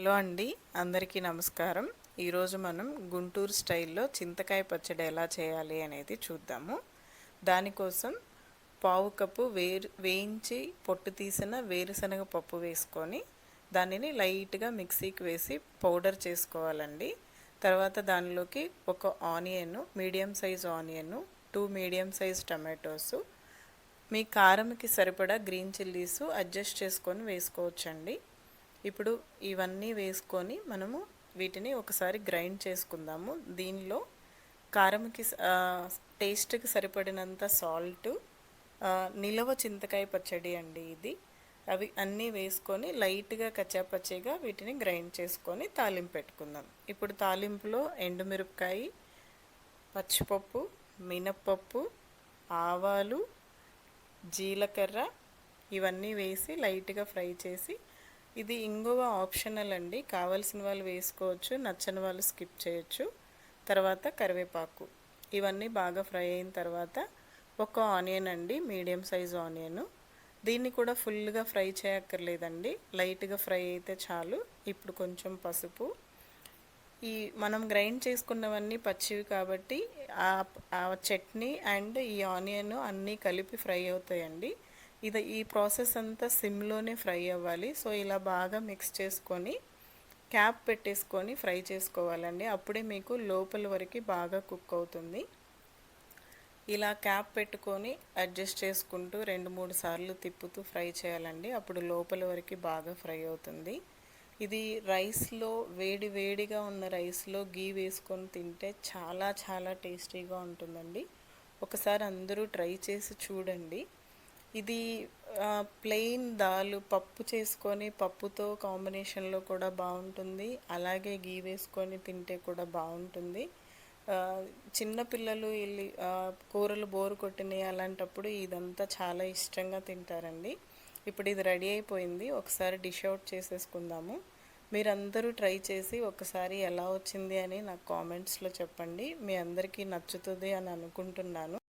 Hello అండి, అందరికీ నమస్కారం. ఈరోజు మనం గుంటూరు స్టైల్లో చింతకాయ పచ్చడి ఎలా చేయాలి అనేది చూద్దాము. దానికోసం పావు కప్పు వేయించి పొట్టు తీసిన వేరుశనగ పప్పు వేసుకొని దానిని లైట్గా మిక్సీకి వేసి పౌడర్ చేసుకోవాలండి. తర్వాత దానిలోకి ఒక medium size onion, 2 medium size tomatoes, మీ కారంకి సరిపడా గ్రీన్ చిల్లీస్ అడ్జస్ట్ చేసుకొని వేసుకోవచ్చండి. ఇప్పుడు ఇవన్నీ వేసుకొని మనము వీటిని ఒకసారి గ్రైండ్ చేసుకుందాము. దీనిలో కారంకి టేస్ట్కి సరిపడినంత సాల్ట్, నిలవ చింతకాయ పచ్చడి అండి ఇది. అవి అన్నీ వేసుకొని లైట్గా కచ్చాపచ్చిగా వీటిని గ్రైండ్ చేసుకొని తాలింపు పెట్టుకుందాం. ఇప్పుడు తాలింపులో ఎండుమిరపకాయ, పచ్చిపప్పు, మినప్పప్పు, ఆవాలు, జీలకర్ర ఇవన్నీ వేసి లైట్గా ఫ్రై చేసి, ఇది ఇంగువ ఆప్షనల్ అండి, కావాల్సిన వాళ్ళు వేసుకోవచ్చు, నచ్చని వాళ్ళు స్కిప్ చేయొచ్చు. తర్వాత కరివేపాకు, ఇవన్నీ బాగా ఫ్రై అయిన తర్వాత ఒక ఆనియన్ అండి, మీడియం సైజ్ ఆనియన్. దీన్ని కూడా ఫుల్గా ఫ్రై చేయక్కర్లేదండి, లైట్గా ఫ్రై అయితే చాలు. ఇప్పుడు కొంచెం పసుపు, ఈ మనం గ్రైండ్ చేసుకున్నవన్నీ పచ్చివి కాబట్టి ఆ చట్నీ అండ్ ఈ ఆనియన్ అన్నీ కలిపి ఫ్రై అవుతాయండి. ఈ ప్రాసెస్ అంతా సిమ్లోనే ఫ్రై అవ్వాలి. సో ఇలా బాగా మిక్స్ చేసుకొని క్యాప్ పెట్టేసుకొని ఫ్రై చేసుకోవాలండి. అప్పుడే మీకు లోపల వరకు బాగా కుక్ అవుతుంది. ఇలా క్యాప్ పెట్టుకొని అడ్జస్ట్ చేసుకుంటూ 2-3 సార్లు తిప్పుతూ ఫ్రై చేయాలండి. అప్పుడు లోపల వరకు బాగా ఫ్రై అవుతుంది. ఇది రైస్లో, వేడి వేడిగా ఉన్న రైస్లో గీ వేసుకొని తింటే చాలా చాలా టేస్టీగా ఉంటుందండి. ఒకసారి అందరూ ట్రై చేసి చూడండి. ఇది ప్లెయిన్ దాల్ పప్పు చేసుకొని పప్పుతో కాంబినేషన్లో కూడా బాగుంటుంది. అలాగే గీ వేసుకొని తింటే కూడా బాగుంటుంది. చిన్నపిల్లలు వెళ్ళి కూరలు బోరు కొట్టినాయి అలాంటప్పుడు ఇదంతా చాలా ఇష్టంగా తింటారండి. ఇప్పుడు ఇది రెడీ అయిపోయింది. ఒకసారి డిష్ అవుట్ చేసేసుకుందాము. మీరందరూ ట్రై చేసి ఒకసారి ఎలా వచ్చింది అని నాకు కామెంట్స్లో చెప్పండి. మీ అందరికీ నచ్చుతుంది అని అనుకుంటున్నాను.